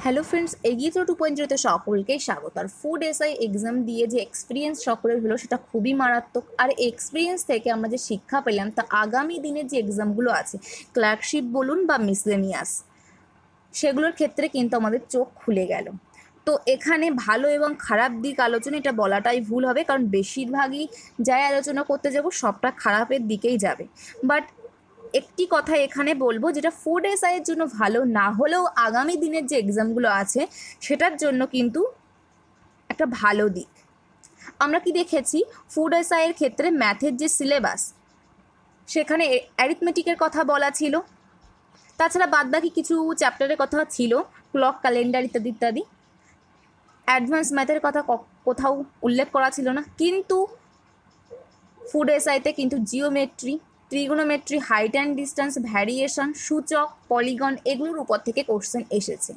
Hello friends, এগিয়ে চলো 2.0-তে সকলকেই স্বাগত। আর ফুড এসআই এক্সাম দিয়ে যে এক্সপিরিয়েন্স সকলের হলো সেটা খুবই মারাত্মক। আর এক্সপিরিয়েন্স থেকে আমরা যে শিক্ষা পেলাম তা আগামী দিনের যে এক্সামগুলো আছে, ক্লার্কশিপ বলুন বা মিসলেনিয়াস, সেগুলোর ক্ষেত্রে কিন্তু আমাদের চোখ খুলে গেল। তো এখানে ভালো এবং খারাপ দিক আলোচনা এটা বলাটাই ভুল হবে, কারণ বেশিরভাগই যাই আলোচনা করতে যাব সবটা খারাপের দিকেই যাবে। বাট একটি কথা এখানে বলবো, যেটা ফুড এসআইয়ের জন্য ভালো না হলেও আগামী দিনের যে এক্সামগুলো আছে সেটার জন্য কিন্তু একটা ভালো দিক। আমরা কি দেখেছি, ফুড এসআইয়ের ক্ষেত্রে ম্যাথের যে সিলেবাস সেখানে অ্যারিথমেটিকের কথা বলা ছিল, তাছাড়া বাদবাকি কিছু চ্যাপ্টারের কথা ছিল, ক্লক, ক্যালেন্ডার ইত্যাদি ইত্যাদি। অ্যাডভান্স ম্যাথের কথা কোথাও উল্লেখ করা ছিল না। কিন্তু ফুড এসআইতে কিন্তু geometry, trigonometry, height and distance, variation, সূচক, পলিগন, এগুলোর উপর থেকে কোশ্চেন এসেছে।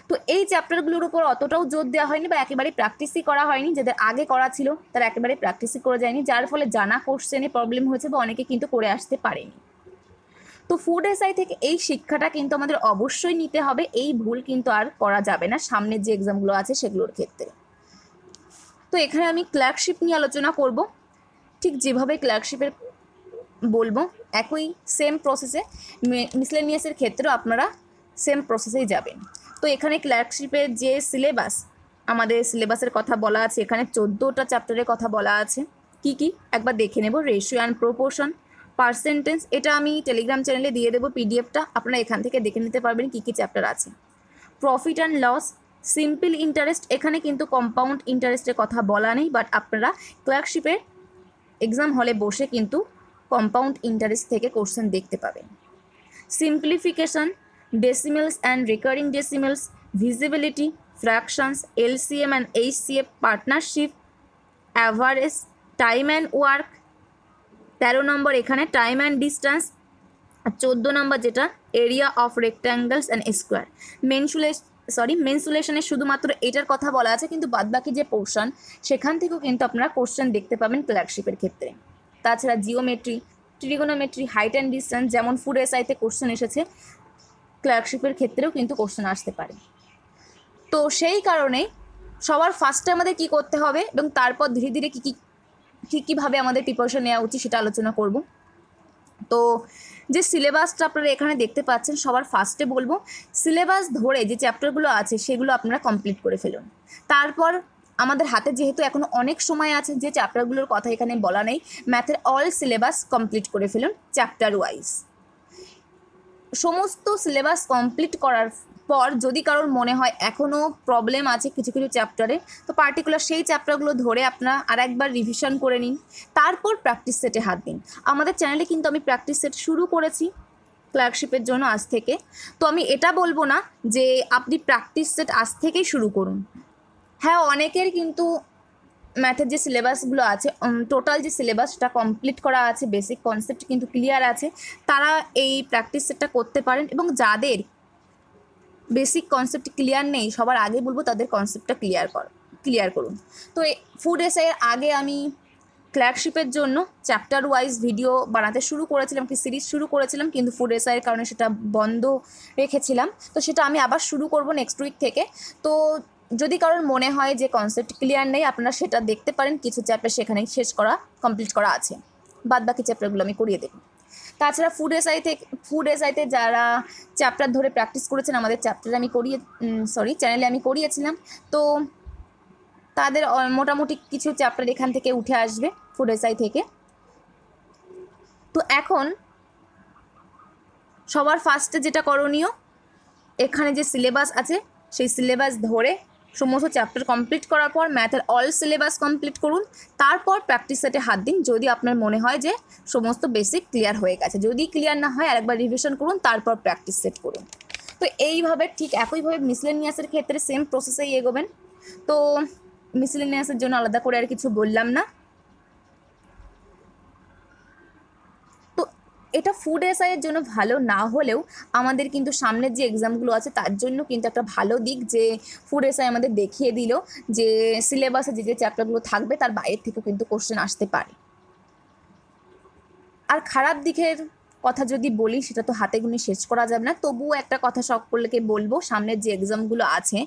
তো এই চ্যাপ্টারগুলোর উপর অতটাও জোর দেওয়া হয়নি বা একেবারে প্র্যাকটিসই করা হয়নি। যাদের আগে করা ছিল তারা একেবারে প্র্যাকটিসই করে যায়নি, যার ফলে জানা কোশ্চেনে প্রবলেম হয়েছে বা অনেকে কিন্তু করে আসতে পারেনি। তো ফুড এসআই থেকে এই শিক্ষাটা কিন্তু আমাদের অবশ্যই নিতে হবে। এই ভুল কিন্তু আর করা যাবে না সামনের যে এক্সামগুলো আছে সেগুলোর ক্ষেত্রে। তো এখানে আমি ক্লার্কশিপ নিয়ে আলোচনা করব। ঠিক যেভাবে ক্লার্কশিপের বলবো একই সেম প্রসেসে মিসলেনিয়াসের ক্ষেত্রেও আপনারা সেম প্রসেসেই যাবেন। তো এখানে ক্লার্কশিপের যে সিলেবাস, আমাদের সিলেবাসের কথা বলা আছে, এখানে 14টা চ্যাপ্টারের কথা বলা আছে। কি কি একবার দেখে নেব। রেশিও অ্যান্ড প্রপোর্শন, পার্সেন্টেজ, এটা আমি টেলিগ্রাম চ্যানেলে দিয়ে দেবো পিডিএফটা, আপনারা এখান থেকে দেখে নিতে পারবেন কী কী চ্যাপ্টার আছে। Profit and loss, simple interest, এখানে কিন্তু কম্পাউন্ড ইন্টারেস্টের কথা বলা নেই, বাট আপনারা ক্লার্কশিপের এক্সাম হলে বসে কিন্তু কম্পাউন্ড ইন্টারেস্ট থেকে কোশ্চেন দেখতে পাবেন। Simplification, decimals and recurring decimals, visibility, fractions, LCM and HCF, partnership, average, time and work, 13 number এখানে টাইম অ্যান্ড ডিস্টেন্স, আর 14 নম্বর যেটা area of rectangles and square. মেনসুলেশনের শুধুমাত্র এটার কথা বলা আছে, কিন্তু বাদবাকি যে পোর্শন সেখান থেকেও কিন্তু আপনারা কোশ্চেন দেখতে পাবেন ক্লার্কশিপের ক্ষেত্রে। তাছাড়া geometry, trigonometry, height and distance, যেমন ফুড এসআইতে কোশ্চেন এসেছে, ক্লার্কশিপের ক্ষেত্রেও কিন্তু কোশ্চেন আসতে পারে। তো সেই কারণে সবার ফার্স্টে আমাদের কি করতে হবে এবং তারপর ধীরে ধীরে কীভাবে আমাদের প্রিপারেশন নেওয়া উচিত সেটা আলোচনা করব। তো যে সিলেবাসটা আপনারা এখানে দেখতে পাচ্ছেন, সবার ফার্স্টে বলবো সিলেবাস ধরে যে চ্যাপ্টারগুলো আছে সেগুলো আপনারা কমপ্লিট করে ফেলুন। তারপর আমাদের হাতে যেহেতু এখনও অনেক সময় আছে, যে চ্যাপ্টারগুলোর কথা এখানে বলা নেই, ম্যাথের অল সিলেবাস কমপ্লিট করে ফেলুন চ্যাপ্টার ওয়াইজ। সমস্ত সিলেবাস কমপ্লিট করার পর যদি কারোর মনে হয় এখনও প্রবলেম আছে কিছু কিছু চ্যাপ্টারে, তো পার্টিকুলার সেই চ্যাপ্টারগুলো ধরে আপনারা আরেকবার রিভিশন করে নিন, তারপর প্র্যাকটিস সেটে হাত দিন। আমাদের চ্যানেলে কিন্তু আমি প্র্যাকটিস সেট শুরু করেছি ক্লার্কশিপের জন্য আজ থেকে। তো আমি এটা বলবো না যে আপনি প্র্যাকটিস সেট আজ থেকেই শুরু করুন। হ্যাঁ, অনেকের কিন্তু ম্যাথের যে সিলেবাসগুলো আছে, টোটাল যে সিলেবাস সেটা কমপ্লিট করা আছে, বেসিক কনসেপ্ট কিন্তু ক্লিয়ার আছে, তারা এই প্র্যাকটিস সেটটা করতে পারেন। এবং যাদের বেসিক কনসেপ্ট ক্লিয়ার নেই, সবার আগে বলবো তাদের কনসেপ্টটা ক্লিয়ার করুন। তো ফুড এসআইয়ের আগে আমি ক্লার্কশিপের জন্য চ্যাপ্টার ওয়াইজ ভিডিও বানাতে শুরু করেছিলাম, কি সিরিজ শুরু করেছিলাম, কিন্তু ফুড এসআইয়ের কারণে সেটা বন্ধ রেখেছিলাম। তো সেটা আমি আবার শুরু করব নেক্সট উইক থেকে। তো যদি কারোর মনে হয় যে কনসেপ্ট ক্লিয়ার নেই, আপনারা সেটা দেখতে পারেন, কিছু চ্যাপ্টার সেখানেই কমপ্লিট করা আছে, বাদবাকি চ্যাপ্টারগুলো আমি করিয়ে দেব। তাছাড়া ফুড এসআইতে যারা চ্যাপ্টার ধরে প্র্যাকটিস করেছেন, আমাদের চ্যানেলে আমি করিয়েছিলাম, তো তাদের মোটামুটি কিছু চ্যাপ্টার এখান থেকে উঠে আসবে ফুড এসআই থেকে। তো এখন সবার ফার্স্টে যেটা করণীয়, এখানে যে সিলেবাস আছে সেই সিলেবাস ধরে সমস্ত চ্যাপ্টার কমপ্লিট করার পর ম্যাথের অল সিলেবাস কমপ্লিট করুন, তারপর প্র্যাকটিস সেটে হাত দিন যদি আপনার মনে হয় যে সমস্ত বেসিক ক্লিয়ার হয়ে গেছে। যদি ক্লিয়ার না হয় আরেকবার রিভিশন করুন, তারপর প্র্যাকটিস সেট করুন। তো এইভাবে ঠিক একইভাবে মিসলেনিয়াসের ক্ষেত্রে সেম প্রসেসেই এগোবেন। তো মিসলেনিয়াসের জন্য আলাদা করে আর কিছু বললাম না। তো এটা ফুড এসআইয়ের জন্য ভালো না হলেও আমাদের কিন্তু সামনের যে এক্সামগুলো আছে তার জন্য কিন্তু একটা ভালো দিক, যে ফুড এসআই আমাদের দেখিয়ে দিল যে সিলেবাসে যে যে চ্যাপ্টারগুলো থাকবে তার বাইরের থেকেও কিন্তু কোশ্চেন আসতে পারে। আর খারাপ দিকের কথা যদি বলি সেটা তো হাতে গুনে শেষ করা যাবে না, তবুও একটা কথা সকলকে বলবো, সামনের যে এক্সামগুলো আছে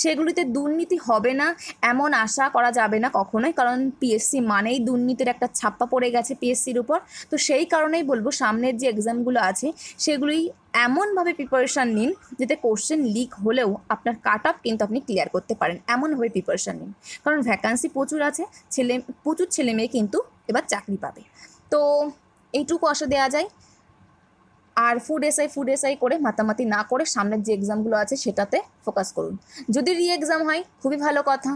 সেগুলিতে দুর্নীতি হবে না এমন আশা করা যাবে না কখনোই, কারণ পিএসসি মানেই দুর্নীতির একটা ছাপ্পা পড়ে গেছে পিএসসির উপর। তো সেই কারণেই বলবো সামনের যে এক্সামগুলো আছে সেগুলি এমনভাবে প্রিপারেশান নিন যাতে কোশ্চেন লিক হলেও আপনার কাট অফ কিন্তু আপনি ক্লিয়ার করতে পারেন, এমনভাবে প্রিপারেশান নিন। কারণ ভ্যাকান্সি প্রচুর আছে, প্রচুর ছেলে মেয়ে কিন্তু এবার চাকরি পাবে। তো এইটুকু আশা দেওয়া যায়। আর ফুড এসআই করে মাতামাতি না করে সামনের যে এক্সামগুলো আছে সেটাতে ফোকাস করুন। যদি রি এক্সাম হয় খুবই ভালো কথা,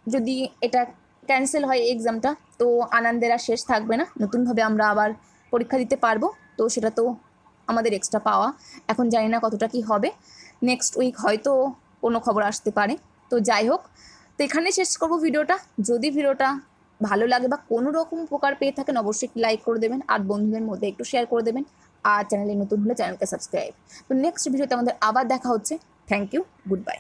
যদি এটা ক্যান্সেল হয় এক্সামটা তো আনন্দের আর শেষ থাকবে না, নতুনভাবে আমরা আবার পরীক্ষা দিতে পারবো। তো সেটা তো আমাদের এক্সট্রা পাওয়া। এখন জানি না কতটা কি হবে, নেক্সট উইক হয়তো কোনো খবর আসতে পারে। তো যাই হোক, তো এখানে শেষ করবো ভিডিওটা। যদি ভিডিওটা ভালো লাগে বা কোনো রকম উপকার পেয়ে থাকেন অবশ্যই একটি লাইক করে দেবেন, আর বন্ধুদের মধ্যে একটু শেয়ার করে দেবেন, আর চ্যানেলে নতুন হলে চ্যানেলকে সাবস্ক্রাইব। তো নেক্সট ভিডিওতে আমাদের আবার দেখা হচ্ছে। Thank you, good by.